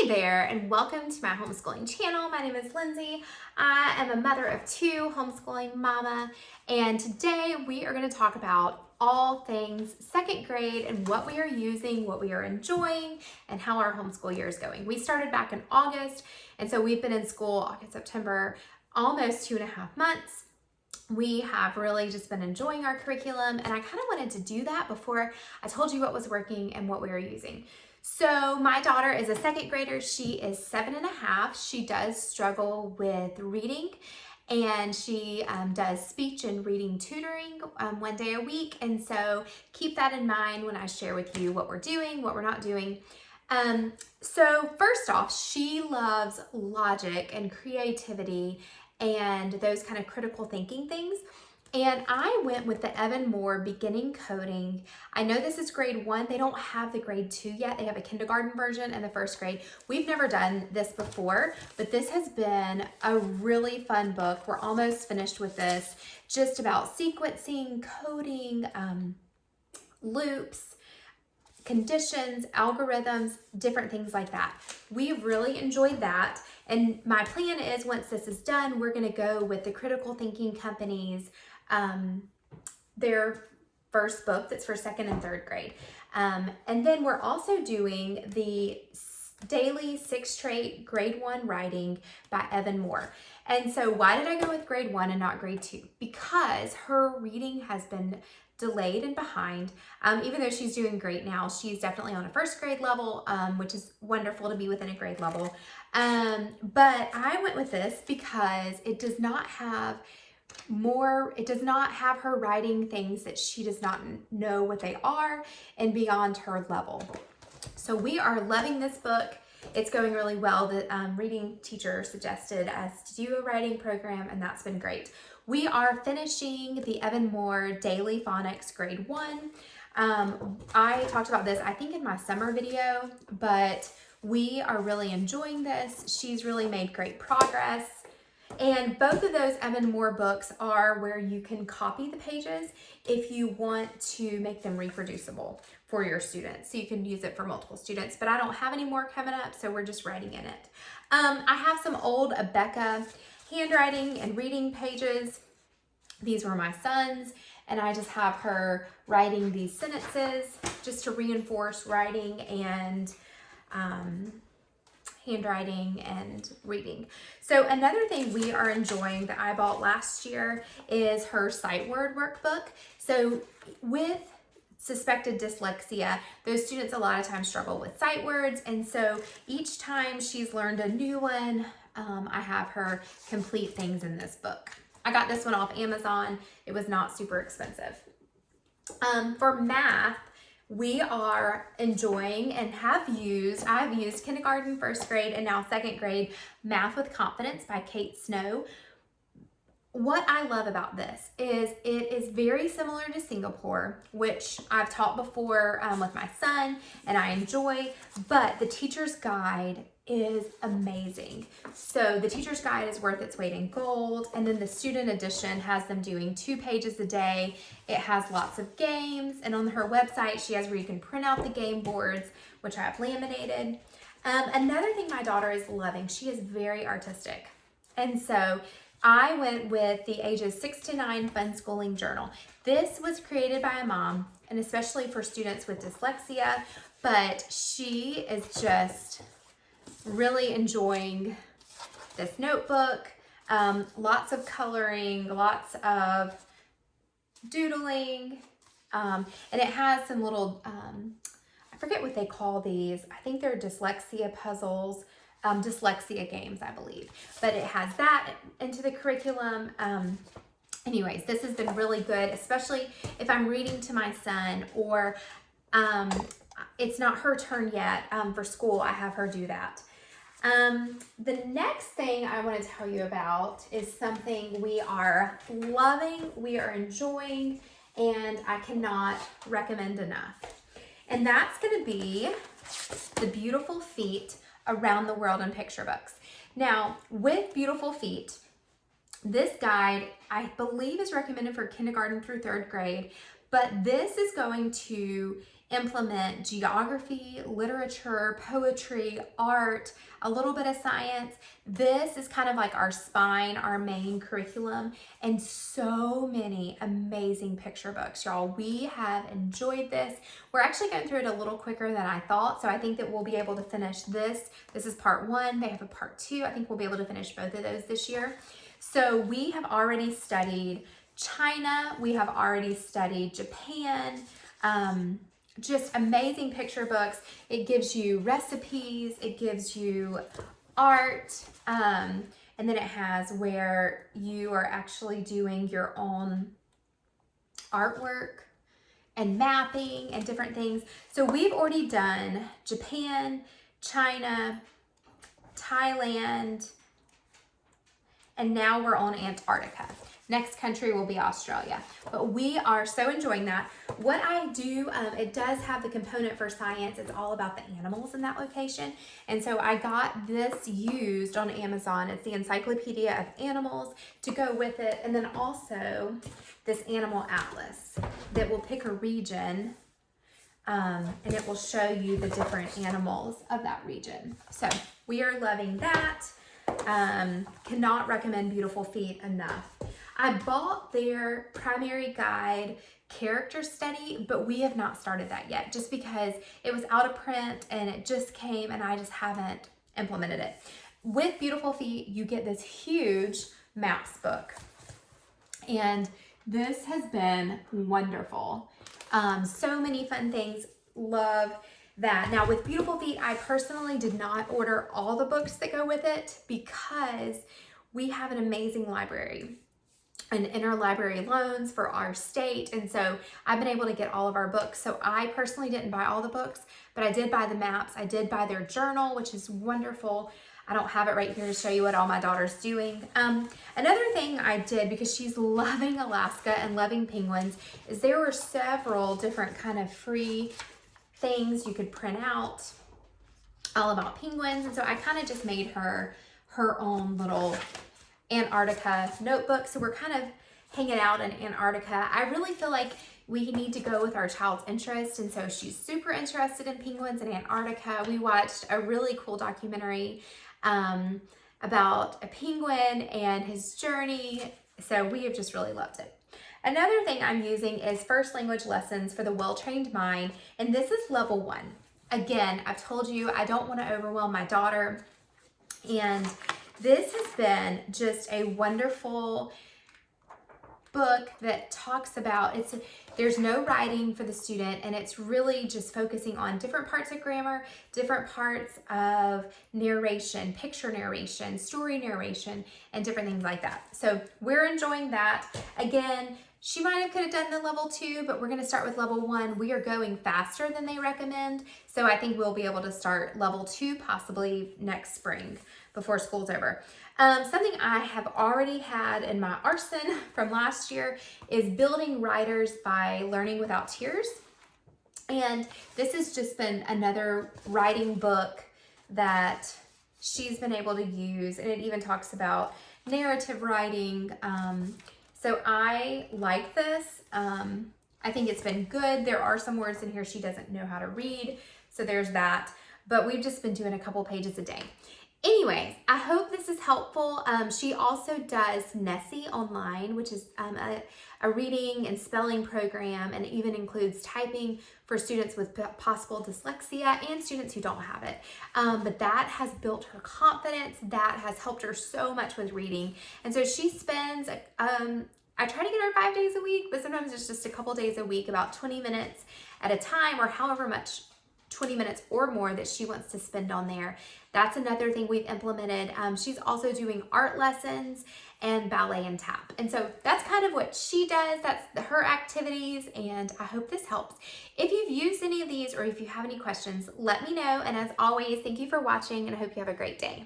Hey there, and welcome to my homeschooling channel. My name is Lindsay. I am a mother of two, homeschooling mama, and today we are going to talk about all things second grade and what we are using, what we are enjoying, and how our homeschool year is going. We started back in August, and so we've been in school August, September, almost 2.5 months. We have really just been enjoying our curriculum, and I kind of wanted to do that before I told you what was working and what we were using. So my daughter is a second grader. She is 7.5. She does struggle with reading, and she does speech and reading tutoring 1 day a week. And so keep that in mind when I share with you what we're doing, what we're not doing. So first off, she loves logic and creativity and those kind of critical thinking things. And I went with the Evan Moore beginning coding. I know this is grade 1. They don't have the grade 2 yet. They have a kindergarten version and the first grade. We've never done this before, but this has been a really fun book. We're almost finished with this, just about sequencing, coding, loops, conditions, algorithms, different things like that. We've really enjoyed that. And my plan is once this is done, we're going to go with the Critical Thinking Company's their first book that's for 2nd and 3rd grade. And then we're also doing the daily 6 trait grade 1 writing by Evan Moore. And so why did I go with grade 1 and not grade 2? Because her reading has been delayed and behind. Even though she's doing great now, she's definitely on a 1st grade level, which is wonderful to be within a grade level. But I went with this because it does not have her writing things that she does not know what they are and beyond her level. So we are loving this book. It's going really well. The reading teacher suggested us to do a writing program, and that's been great. We are finishing the Evan Moore Daily Phonics Grade 1. I talked about this, I think, in my summer video, but we are really enjoying this. She's really made great progress. And both of those Evan Moore books are where you can copy the pages if you want to make them reproducible for your students. So you can use it for multiple students, but I don't have any more coming up, so we're just writing in it. I have some old Becca handwriting and reading pages. These were my son's, and I just have her writing these sentences just to reinforce writing and handwriting and reading. So another thing we are enjoying that I bought last year is her sight word workbook. So with suspected dyslexia, those students a lot of times struggle with sight words, and so each time she's learned a new one, I have her complete things in this book. I got this one off Amazon. It was not super expensive. For math, we are enjoying and I've used kindergarten, 1st grade, and now 2nd grade Math with Confidence by Kate Snow. What I love about this is it is very similar to Singapore, which I've taught before with my son and I enjoy, but the teacher's guide is amazing. So the teacher's guide is worth its weight in gold, and then the student edition has them doing 2 pages a day. It has lots of games, and on her website she has where you can print out the game boards, which I have laminated. Another thing my daughter is loving, she is very artistic, and so I went with the ages 6 to 9 Fun Schooling Journal. This was created by a mom, and especially for students with dyslexia, but she is just really enjoying this notebook. Lots of coloring, lots of doodling, and it has some little, I forget what they call these. I think they're dyslexia puzzles, dyslexia games, I believe. But it has that into the curriculum. Anyways, this has been really good, especially if I'm reading to my son or it's not her turn yet for school. I have her do that. The next thing I want to tell you about is something we are loving, we are enjoying, and I cannot recommend enough. And that's going to be the Beautiful Feet Around the World in Picture Books. Now, with Beautiful Feet, this guide, I believe, is recommended for kindergarten through 3rd grade, but this is going to implement geography, literature, poetry, art, a little bit of science. This is kind of like our spine, our main curriculum, and so many amazing picture books, y'all. We have enjoyed this. We're actually going through it a little quicker than I thought, so I think that we'll be able to finish this. This is part 1. They have a part 2. I think we'll be able to finish both of those this year. So we have already studied China. We have already studied Japan. Just amazing picture books. It gives you recipes, it gives you art, and then it has where you are actually doing your own artwork and mapping and different things. So we've already done Japan, China, Thailand, and now we're on Antarctica. Next country will be Australia. But we are so enjoying that. What I do, it does have the component for science. It's all about the animals in that location. And so I got this used on Amazon. It's the Encyclopedia of Animals to go with it. And then also this animal atlas that will pick a region, and it will show you the different animals of that region. So we are loving that. Cannot recommend Beautiful Feet enough. I bought their primary guide character study, but we have not started that yet just because it was out of print and it just came and I just haven't implemented it. With Beautiful Feet, you get this huge maps book, and this has been wonderful. So many fun things. Love that. Now with Beautiful Feet, I personally did not order all the books that go with it because we have an amazing library and interlibrary loans for our state, and so I've been able to get all of our books. So I personally didn't buy all the books, but I did buy the maps. I did buy their journal, which is wonderful. I don't have it right here to show you what all my daughter's doing. Another thing I did, because she's loving Alaska and loving penguins, is there were several different kind of free things you could print out all about penguins, and so I kind of just made her own little Antarctica notebook. So we're kind of hanging out in Antarctica. I really feel like we need to go with our child's interest, and so she's super interested in penguins in Antarctica. We watched a really cool documentary about a penguin and his journey, so we have just really loved it. Another thing I'm using is First Language Lessons for the Well-Trained Mind, and this is level 1. Again, I've told you I don't want to overwhelm my daughter, and this has been just a wonderful book that talks about, there's no writing for the student, and it's really just focusing on different parts of grammar, different parts of narration, picture narration, story narration, and different things like that. So we're enjoying that. Again, she might have could have done the level 2, but we're going to start with level 1. We are going faster than they recommend, so I think we'll be able to start level 2 possibly next spring before school's over. Something I have already had in my arsenal from last year is Building Writers by Learning Without Tears. And this has just been another writing book that she's been able to use, and it even talks about narrative writing. So I like this. I think it's been good. There are some words in here she doesn't know how to read, so there's that. But we've just been doing a couple pages a day. Anyways, I hope this is helpful. She also does Nessie online, which is a reading and spelling program, and it even includes typing for students with possible dyslexia and students who don't have it. But that has built her confidence. That has helped her so much with reading. And so she spends, I try to get her 5 days a week, but sometimes it's just a couple days a week, about 20 minutes at a time, or however much 20 minutes or more that she wants to spend on there. That's another thing we've implemented. She's also doing art lessons and ballet and tap. And so that's kind of what she does. That's her activities, and I hope this helps. If you've used any of these or if you have any questions, let me know. And as always, thank you for watching, and I hope you have a great day.